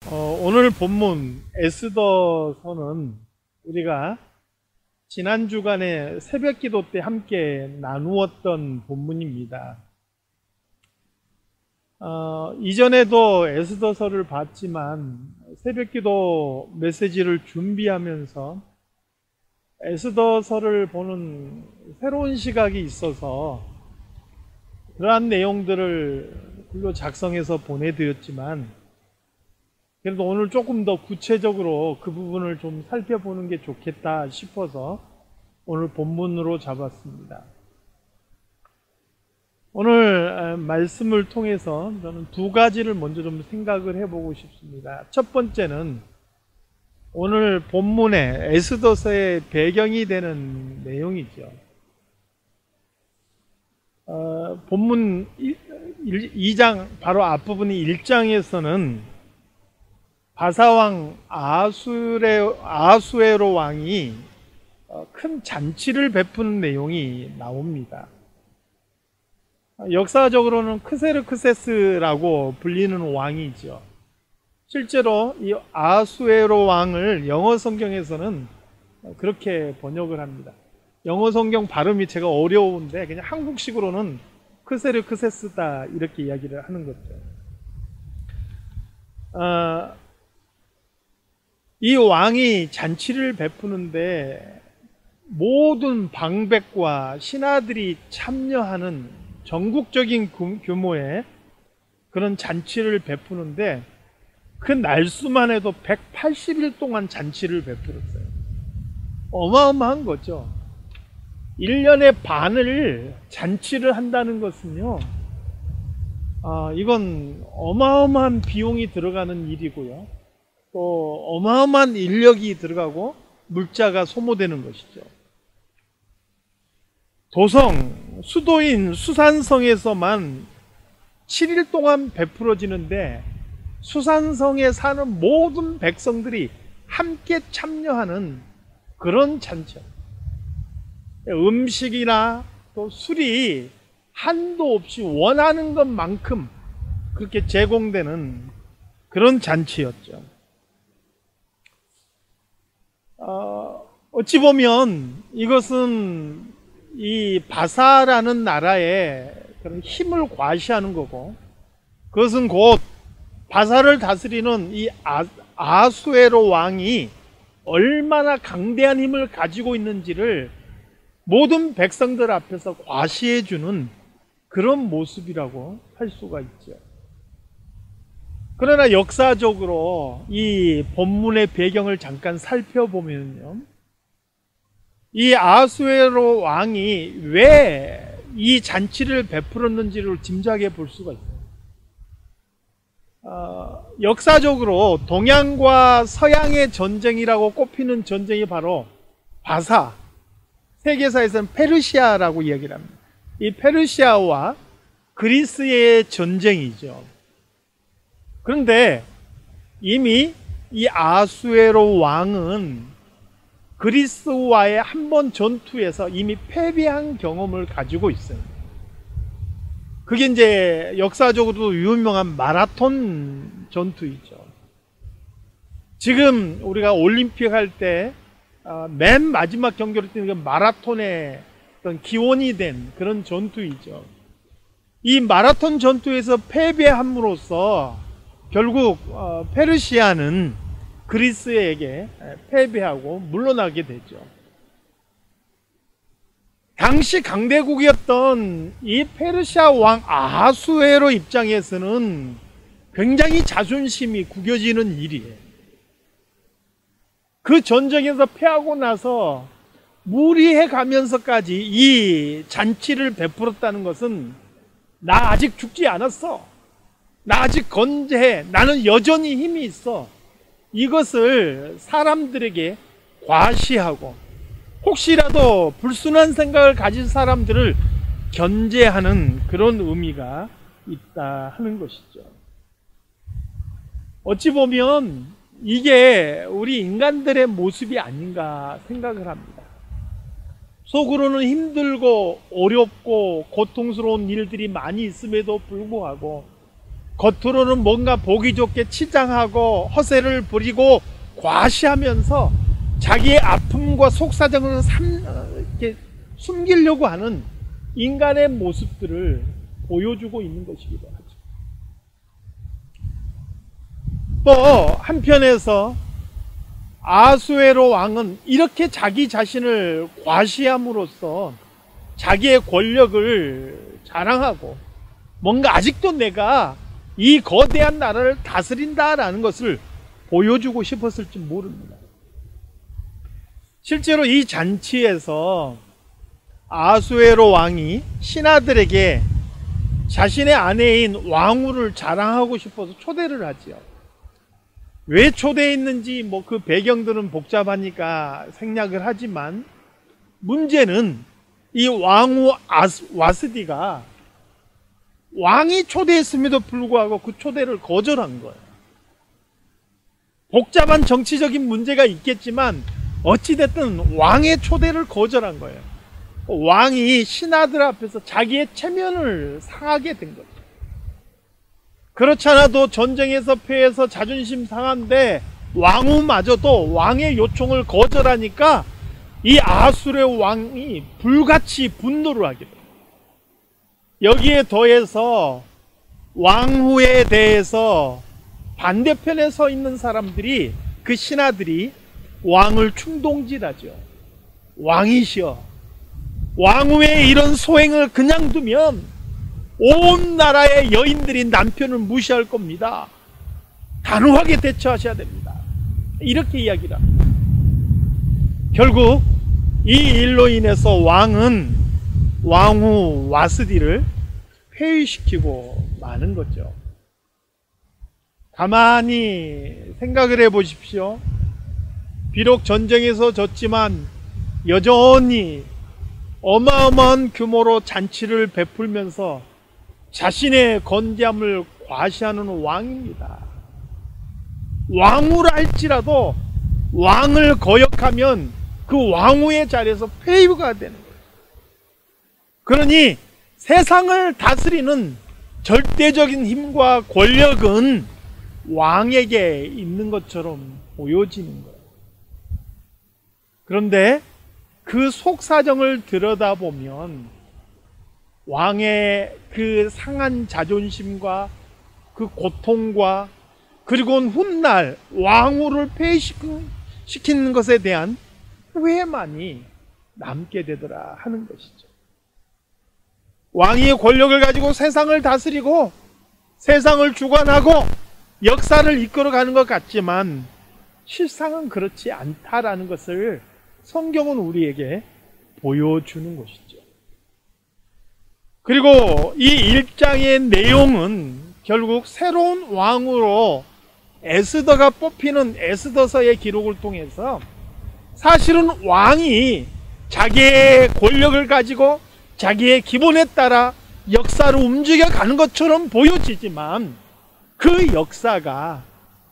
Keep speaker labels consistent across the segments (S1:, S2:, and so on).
S1: 오늘 본문 에스더서는 우리가 지난 주간에 새벽 기도 때 함께 나누었던 본문입니다. 이전에도 에스더서를 봤지만 새벽 기도 메시지를 준비하면서 에스더서를 보는 새로운 시각이 있어서 그러한 내용들을 글로 작성해서 보내드렸지만 그래도 오늘 조금 더 구체적으로 그 부분을 좀 살펴보는 게 좋겠다 싶어서 오늘 본문으로 잡았습니다. 오늘 말씀을 통해서 저는 두 가지를 먼저 좀 생각을 해보고 싶습니다. 첫 번째는 오늘 본문의 에스더서의 배경이 되는 내용이죠. 본문 2장 바로 앞부분이 1장에서는 바사왕 아하수에로 왕이 큰 잔치를 베푸는 내용이 나옵니다. 역사적으로는 크세르크세스라고 불리는 왕이죠. 실제로 이 아하수에로 왕을 영어 성경에서는 그렇게 번역을 합니다. 영어 성경 발음이 제가 어려운데 그냥 한국식으로는 크세르크세스다 이렇게 이야기를 하는 거죠. 이 왕이 잔치를 베푸는데 모든 방백과 신하들이 참여하는 전국적인 규모의 그런 잔치를 베푸는데 그 날수만 해도 180일 동안 잔치를 베풀었어요. 어마어마한 거죠. 1년의 반을 잔치를 한다는 것은요, 이건 어마어마한 비용이 들어가는 일이고요. 또 어마어마한 인력이 들어가고 물자가 소모되는 것이죠. 도성, 수도인 수산성에서만 7일 동안 베풀어지는데 수산성에 사는 모든 백성들이 함께 참여하는 그런 잔치. 음식이나 또 술이 한도 없이 원하는 것만큼 그렇게 제공되는 그런 잔치였죠. 어찌 보면 이것은 이 바사라는 나라의 그런 힘을 과시하는 거고, 그것은 곧 바사를 다스리는 이 아하수에로 왕이 얼마나 강대한 힘을 가지고 있는지를 모든 백성들 앞에서 과시해주는 그런 모습이라고 할 수가 있죠. 그러나 역사적으로 이 본문의 배경을 잠깐 살펴보면요, 이 아하수에로 왕이 왜 이 잔치를 베풀었는지를 짐작해 볼 수가 있어요. 역사적으로 동양과 서양의 전쟁이라고 꼽히는 전쟁이 바로 바사, 세계사에서는 페르시아라고 이야기를 합니다. 이 페르시아와 그리스의 전쟁이죠. 그런데 이미 이 아하수에로 왕은 그리스와의 한 번 전투에서 이미 패배한 경험을 가지고 있어요. 그게 이제 역사적으로도 유명한 마라톤 전투이죠. 지금 우리가 올림픽 할 때 맨 마지막 경기를 뛰는 그 마라톤의 어떤 기원이 된 그런 전투이죠. 이 마라톤 전투에서 패배함으로써 결국 페르시아는 그리스에게 패배하고 물러나게 되죠. 당시 강대국이었던 이 페르시아 왕 아하수에로 입장에서는 굉장히 자존심이 구겨지는 일이에요. 그 전쟁에서 패하고 나서 무리해 가면서까지 이 잔치를 베풀었다는 것은 나 아직 죽지 않았어, 나 아직 건재해, 나는 여전히 힘이 있어, 이것을 사람들에게 과시하고 혹시라도 불순한 생각을 가진 사람들을 견제하는 그런 의미가 있다 하는 것이죠. 어찌 보면 이게 우리 인간들의 모습이 아닌가 생각을 합니다. 속으로는 힘들고 어렵고 고통스러운 일들이 많이 있음에도 불구하고 겉으로는 뭔가 보기 좋게 치장하고 허세를 부리고 과시하면서 자기의 아픔과 속사정을 이렇게 숨기려고 하는 인간의 모습들을 보여주고 있는 것이기도 하죠. 또 한편에서 아수에로 왕은 이렇게 자기 자신을 과시함으로써 자기의 권력을 자랑하고 뭔가 아직도 내가 이 거대한 나라를 다스린다라는 것을 보여주고 싶었을지 모릅니다. 실제로 이 잔치에서 아수에로 왕이 신하들에게 자신의 아내인 왕후를 자랑하고 싶어서 초대를 하지요. 왜 초대했는지 그 배경들은 복잡하니까 생략을 하지만, 문제는 이 왕후 와스디가 왕이 초대했음에도 불구하고 그 초대를 거절한 거예요. 복잡한 정치적인 문제가 있겠지만 어찌됐든 왕의 초대를 거절한 거예요. 왕이 신하들 앞에서 자기의 체면을 상하게 된 거죠. 그렇지 않아도 전쟁에서 패해서 자존심 상한데 왕후마저도 왕의 요청을 거절하니까 이 아수르의 왕이 불같이 분노를 하게 돼요. 여기에 더해서 왕후에 대해서 반대편에 서 있는 사람들이, 그 신하들이 왕을 충동질하죠. 왕이시여, 왕후의 이런 소행을 그냥 두면 온 나라의 여인들이 남편을 무시할 겁니다. 단호하게 대처하셔야 됩니다. 이렇게 이야기를 합니다. 결국 이 일로 인해서 왕은 왕후 와스디를 폐위시키고 마는 거죠. 가만히 생각을 해보십시오. 비록 전쟁에서 졌지만 여전히 어마어마한 규모로 잔치를 베풀면서 자신의 건재함을 과시하는 왕입니다. 왕후라 할지라도 왕을 거역하면 그 왕후의 자리에서 폐위가 되는 거예요. 그러니 세상을 다스리는 절대적인 힘과 권력은 왕에게 있는 것처럼 보여지는 거예요. 그런데 그 속사정을 들여다보면 왕의 그 상한 자존심과 그 고통과 그리고 훗날 왕후를 폐위시키는 것에 대한 후회만이 남게 되더라 하는 것이죠. 왕이 권력을 가지고 세상을 다스리고 세상을 주관하고 역사를 이끌어가는 것 같지만 실상은 그렇지 않다라는 것을 성경은 우리에게 보여주는 것이죠. 그리고 이 1장의 내용은 결국 새로운 왕으로 에스더가 뽑히는 에스더서의 기록을 통해서 사실은 왕이 자기의 권력을 가지고 자기의 기본에 따라 역사를 움직여가는 것처럼 보여지지만 그 역사가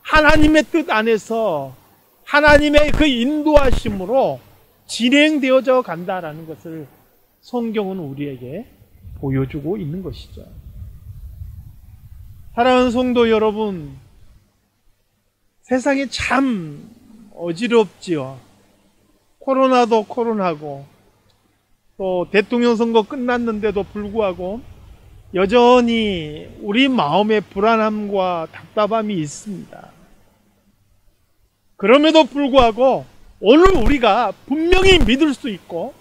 S1: 하나님의 뜻 안에서 하나님의 그 인도하심으로 진행되어져 간다라는 것을 성경은 우리에게 보여주고 있는 것이죠. 사랑하는 성도 여러분, 세상이 참 어지럽지요. 코로나도 코로나고 또 대통령 선거 끝났는데도 불구하고 여전히 우리 마음에 불안함과 답답함이 있습니다. 그럼에도 불구하고 오늘 우리가 분명히 믿을 수 있고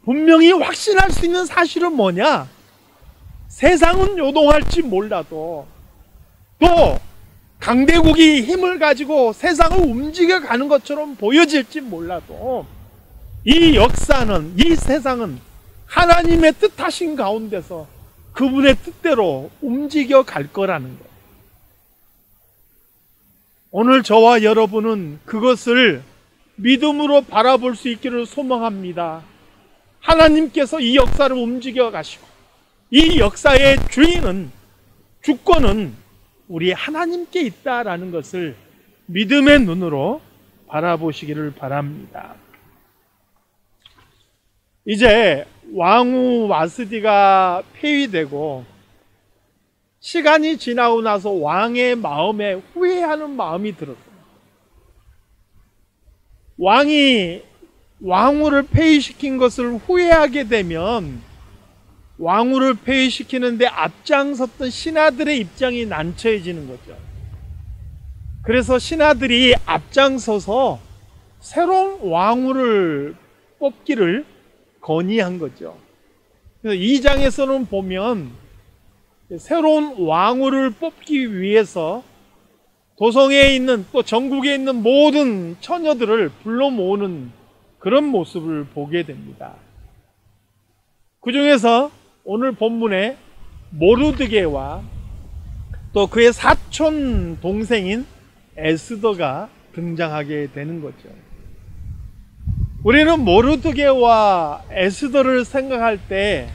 S1: 분명히 확신할 수 있는 사실은 뭐냐? 세상은 요동할지 몰라도 또 강대국이 힘을 가지고 세상을 움직여가는 것처럼 보여질지 몰라도 이 역사는, 이 세상은 하나님의 뜻하신 가운데서 그분의 뜻대로 움직여 갈 거라는 거예요. 오늘 저와 여러분은 그것을 믿음으로 바라볼 수 있기를 소망합니다. 하나님께서 이 역사를 움직여 가시고 이 역사의 주인은, 주권은 우리 하나님께 있다라는 것을 믿음의 눈으로 바라보시기를 바랍니다. 이제 왕후 와스디가 폐위되고 시간이 지나고 나서 왕의 마음에 후회하는 마음이 들었어요. 왕이 왕후를 폐위시킨 것을 후회하게 되면 왕후를 폐위시키는데 앞장섰던 신하들의 입장이 난처해지는 거죠. 그래서 신하들이 앞장서서 새로운 왕후를 뽑기를 건의한 거죠. 그래서 2장에서는 보면 새로운 왕후를 뽑기 위해서 도성에 있는 또 전국에 있는 모든 처녀들을 불러 모으는 그런 모습을 보게 됩니다. 그 중에서 오늘 본문에 모르드게와 또 그의 사촌 동생인 에스더가 등장하게 되는 거죠. 우리는 모르드게와 에스더를 생각할 때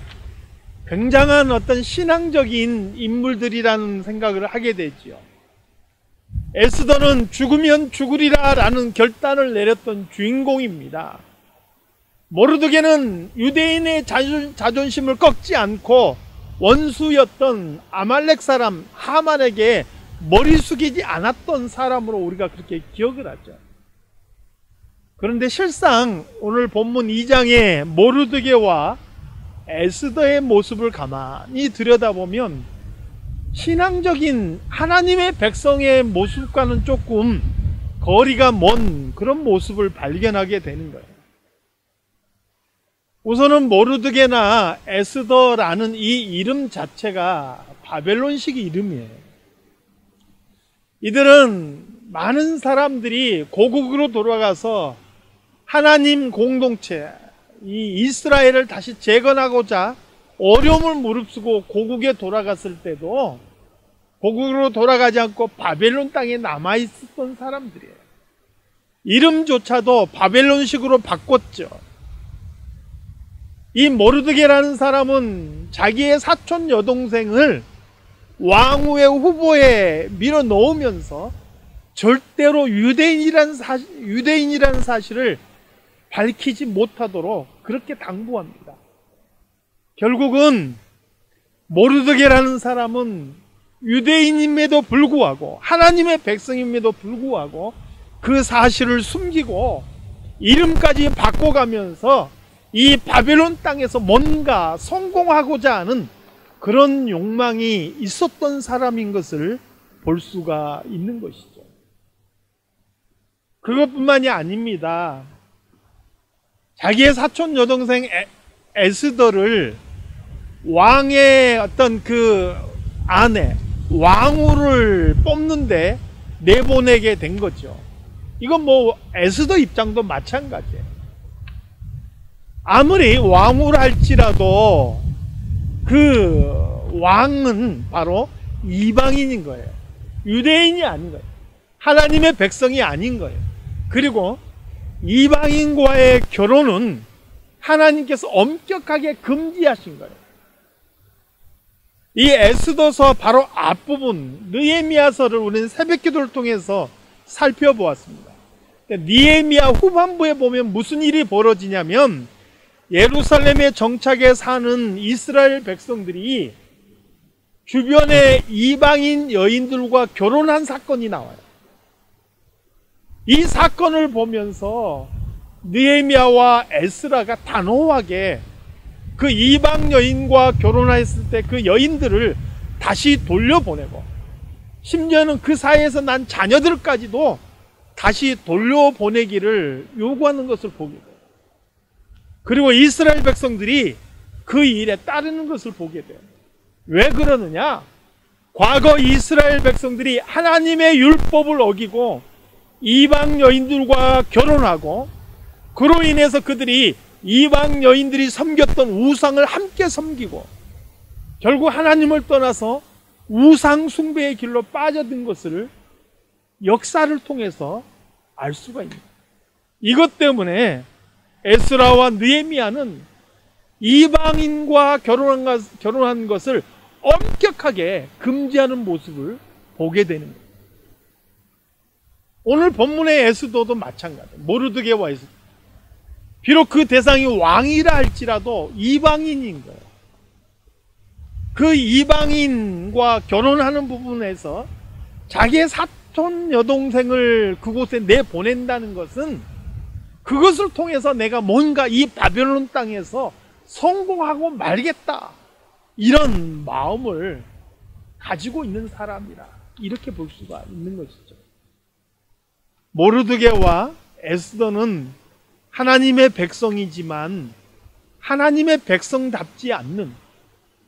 S1: 굉장한 어떤 신앙적인 인물들이라는 생각을 하게 되지요. 에스더는 죽으면 죽으리라 라는 결단을 내렸던 주인공입니다. 모르드게는 유대인의 자존심을 꺾지 않고 원수였던 아말렉 사람 하만에게 머리 숙이지 않았던 사람으로 우리가 그렇게 기억을 하죠. 그런데 실상 오늘 본문 2장의 모르드게와 에스더의 모습을 가만히 들여다보면 신앙적인 하나님의 백성의 모습과는 조금 거리가 먼 그런 모습을 발견하게 되는 거예요. 우선은 모르드게나 에스더라는 이 이름 자체가 바벨론식 이름이에요. 이들은 많은 사람들이 고국으로 돌아가서 하나님 공동체, 이 이스라엘을 다시 재건하고자 어려움을 무릅쓰고 고국에 돌아갔을 때도 고국으로 돌아가지 않고 바벨론 땅에 남아있었던 사람들이에요. 이름조차도 바벨론식으로 바꿨죠. 이 모르드게라는 사람은 자기의 사촌 여동생을 왕후의 후보에 밀어 넣으면서 절대로 유대인이라는 사실을 밝히지 못하도록 그렇게 당부합니다. 결국은 모르드게라는 사람은 유대인임에도 불구하고 하나님의 백성임에도 불구하고 그 사실을 숨기고 이름까지 바꿔가면서 이 바벨론 땅에서 뭔가 성공하고자 하는 그런 욕망이 있었던 사람인 것을 볼 수가 있는 것이죠. 그것뿐만이 아닙니다. 자기의 사촌 여동생 에스더를 왕의 어떤 그 아내, 왕후를 뽑는데 내보내게 된 거죠. 이건 뭐 에스더 입장도 마찬가지예요. 아무리 왕후를 할지라도 그 왕은 바로 이방인인 거예요. 유대인이 아닌 거예요. 하나님의 백성이 아닌 거예요. 그리고 이방인과의 결혼은 하나님께서 엄격하게 금지하신 거예요. 이 에스더서 바로 앞부분 느헤미야서를 우리는 새벽기도를 통해서 살펴보았습니다. 느헤미야 후반부에 보면 무슨 일이 벌어지냐면 예루살렘에 정착해 사는 이스라엘 백성들이 주변의 이방인 여인들과 결혼한 사건이 나와요. 이 사건을 보면서 느헤미야와 에스라가 단호하게 그 이방 여인과 결혼했을 때 그 여인들을 다시 돌려보내고 심지어는 그 사이에서 난 자녀들까지도 다시 돌려보내기를 요구하는 것을 보게 돼요. 그리고 이스라엘 백성들이 그 일에 따르는 것을 보게 돼요. 왜 그러느냐? 과거 이스라엘 백성들이 하나님의 율법을 어기고 이방 여인들과 결혼하고 그로 인해서 그들이 이방 여인들이 섬겼던 우상을 함께 섬기고 결국 하나님을 떠나서 우상 숭배의 길로 빠져든 것을 역사를 통해서 알 수가 있습니다. 이것 때문에 에스라와 느헤미야는 이방인과 결혼한 것을 엄격하게 금지하는 모습을 보게 되는 거예요. 오늘 본문의 에스더도 마찬가지예요. 모르드게와 에스더. 비록 그 대상이 왕이라 할지라도 이방인인 거예요. 그 이방인과 결혼하는 부분에서 자기의 사촌 여동생을 그곳에 내보낸다는 것은 그것을 통해서 내가 뭔가 이 바벨론 땅에서 성공하고 말겠다, 이런 마음을 가지고 있는 사람이라 이렇게 볼 수가 있는 것이죠. 모르드게와 에스더는 하나님의 백성이지만 하나님의 백성답지 않는,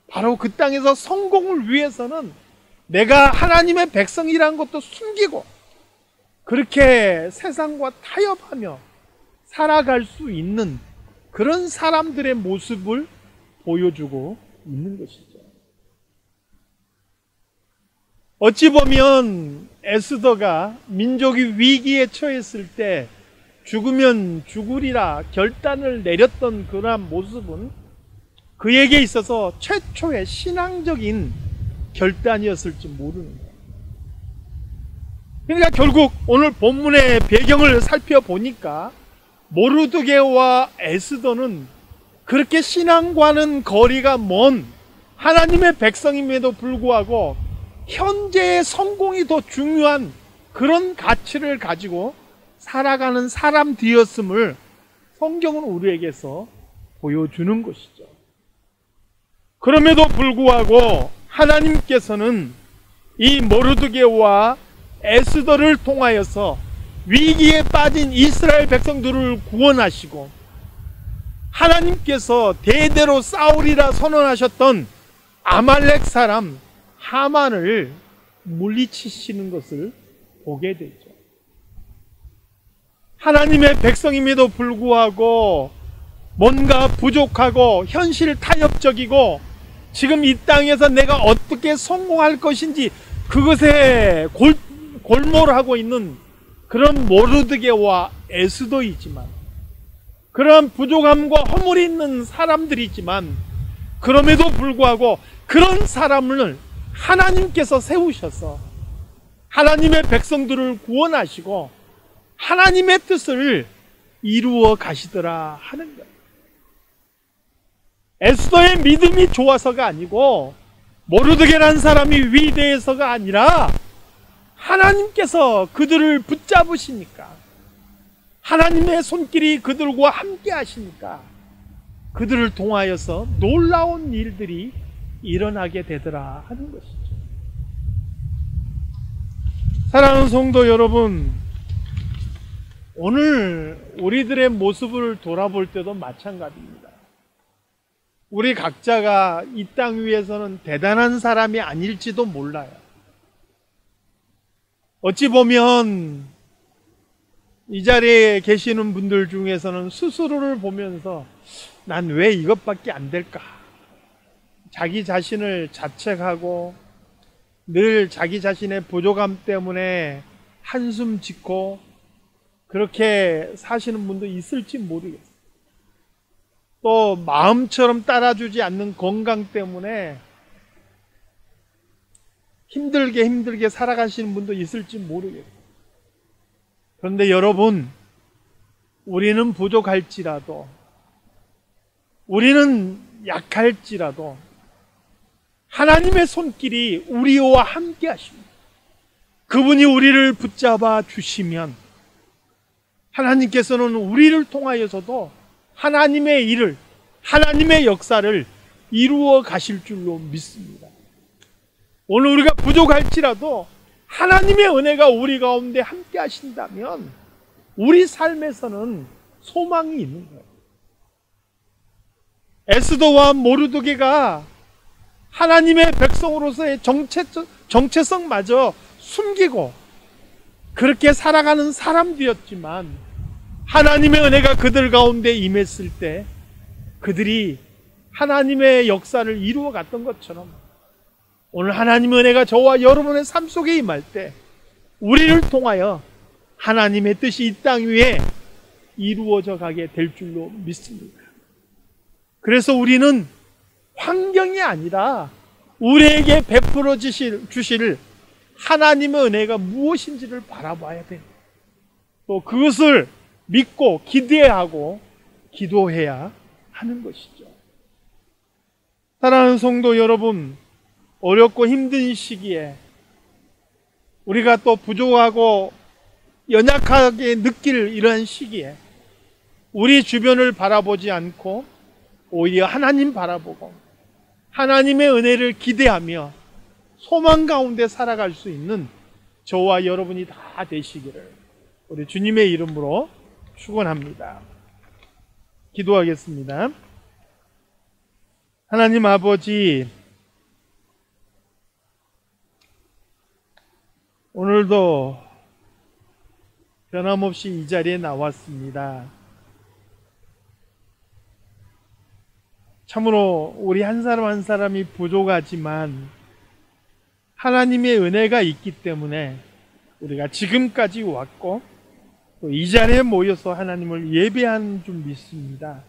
S1: 바로 그 땅에서 성공을 위해서는 내가 하나님의 백성이라는 것도 숨기고 그렇게 세상과 타협하며 살아갈 수 있는 그런 사람들의 모습을 보여주고 있는 것이죠. 어찌 보면 에스더가 민족이 위기에 처했을 때 죽으면 죽으리라 결단을 내렸던 그러한 모습은 그에게 있어서 최초의 신앙적인 결단이었을지 모르는 거예요. 그러니까 결국 오늘 본문의 배경을 살펴보니까 모르드게와 에스더는 그렇게 신앙과는 거리가 먼 하나님의 백성임에도 불구하고 현재의 성공이 더 중요한 그런 가치를 가지고 살아가는 사람들이었음을 성경은 우리에게서 보여주는 것이죠. 그럼에도 불구하고 하나님께서는 이 모르드게와 에스더를 통하여서 위기에 빠진 이스라엘 백성들을 구원하시고 하나님께서 대대로 싸우리라 선언하셨던 아말렉 사람 하만을 물리치시는 것을 보게 되죠. 하나님의 백성임에도 불구하고 뭔가 부족하고 현실 타협적이고 지금 이 땅에서 내가 어떻게 성공할 것인지 그것에 골몰하고 있는 그런 모르드게와 에스더이지만, 그런 부족함과 허물이 있는 사람들이지만, 그럼에도 불구하고 그런 사람을 하나님께서 세우셔서 하나님의 백성들을 구원하시고 하나님의 뜻을 이루어 가시더라 하는 거예요. 에스더의 믿음이 좋아서가 아니고 모르드게라는 사람이 위대해서가 아니라 하나님께서 그들을 붙잡으시니까, 하나님의 손길이 그들과 함께 하시니까 그들을 통하여서 놀라운 일들이 일어나게 되더라 하는 것이죠. 사랑하는 성도 여러분, 오늘 우리들의 모습을 돌아볼 때도 마찬가지입니다. 우리 각자가 이 땅 위에서는 대단한 사람이 아닐지도 몰라요. 어찌 보면 이 자리에 계시는 분들 중에서는 스스로를 보면서 난 왜 이것밖에 안 될까? 자기 자신을 자책하고 늘 자기 자신의 부족함 때문에 한숨 짓고 그렇게 사시는 분도 있을지 모르겠어요. 또 마음처럼 따라주지 않는 건강 때문에 힘들게 살아가시는 분도 있을지 모르겠어요. 그런데 여러분, 우리는 부족할지라도, 우리는 약할지라도 하나님의 손길이 우리와 함께 하십니다. 그분이 우리를 붙잡아 주시면 하나님께서는 우리를 통하여서도 하나님의 일을, 하나님의 역사를 이루어 가실 줄로 믿습니다. 오늘 우리가 부족할지라도 하나님의 은혜가 우리 가운데 함께 하신다면 우리 삶에서는 소망이 있는 거예요. 에스더와 모르드게가 하나님의 백성으로서의 정체성마저 숨기고 그렇게 살아가는 사람들이었지만 하나님의 은혜가 그들 가운데 임했을 때 그들이 하나님의 역사를 이루어 갔던 것처럼 오늘 하나님의 은혜가 저와 여러분의 삶 속에 임할 때 우리를 통하여 하나님의 뜻이 이 땅 위에 이루어져 가게 될 줄로 믿습니다. 그래서 우리는 환경이 아니라 우리에게 베풀어 주실 하나님의 은혜가 무엇인지를 바라봐야 됩니다. 또 그것을 믿고 기대하고 기도해야 하는 것이죠. 사랑하는 성도 여러분, 어렵고 힘든 시기에 우리가 또 부족하고 연약하게 느낄 이러한 시기에 우리 주변을 바라보지 않고 오히려 하나님 바라보고 하나님의 은혜를 기대하며 소망 가운데 살아갈 수 있는 저와 여러분이 다 되시기를 우리 주님의 이름으로 축원합니다. 기도하겠습니다. 하나님 아버지, 오늘도 변함없이 이 자리에 나왔습니다. 참으로 우리 한 사람 한 사람이 부족하지만 하나님의 은혜가 있기 때문에 우리가 지금까지 왔고 또 이 자리에 모여서 하나님을 예배하는 줄 믿습니다.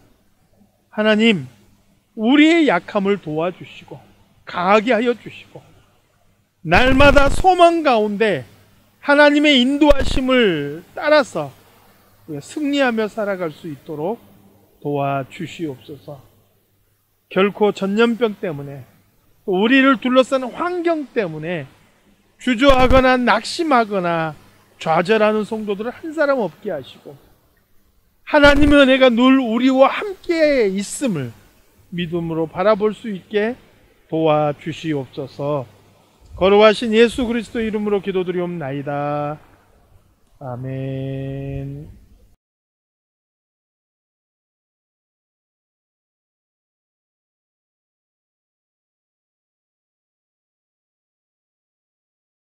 S1: 하나님, 우리의 약함을 도와주시고 강하게 하여 주시고 날마다 소망 가운데 하나님의 인도하심을 따라서 승리하며 살아갈 수 있도록 도와주시옵소서. 결코 전염병 때문에 우리를 둘러싸는 환경 때문에 주저하거나 낙심하거나 좌절하는 성도들을 한 사람 없게 하시고 하나님의 은혜가 늘 우리와 함께 있음을 믿음으로 바라볼 수 있게 도와주시옵소서. 거룩하신 예수 그리스도 이름으로 기도드리옵나이다. 아멘.